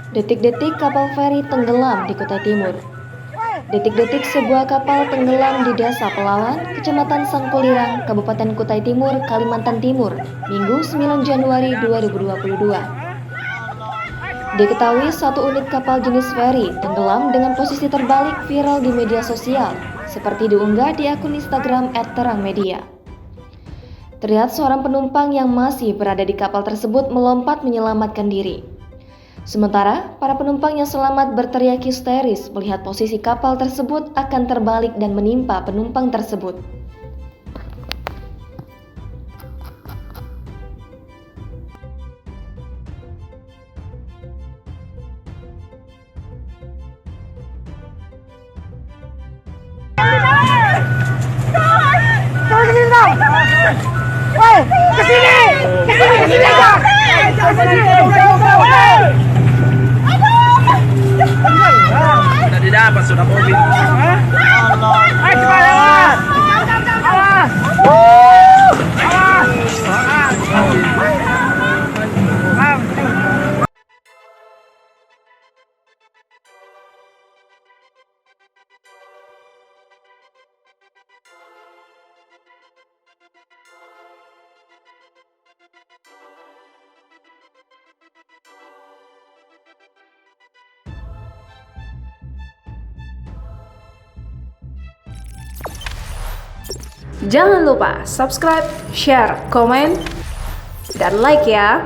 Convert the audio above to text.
Detik-detik kapal feri tenggelam di Kutai Timur. Detik-detik sebuah kapal tenggelam di Desa Pelawan, Kecamatan Sangkulirang, Kabupaten Kutai Timur, Kalimantan Timur, Minggu 9 Januari 2022. Diketahui satu unit kapal jenis feri tenggelam dengan posisi terbalik viral di media sosial, seperti diunggah di akun Instagram @terangmedia. Terlihat seorang penumpang yang masih berada di kapal tersebut melompat menyelamatkan diri. Sementara, para penumpang yang selamat berteriak histeris melihat posisi kapal tersebut akan terbalik dan menimpa penumpang tersebut. Sudah didapat, sudah mobil. Jangan lupa subscribe, share, komen, dan like ya.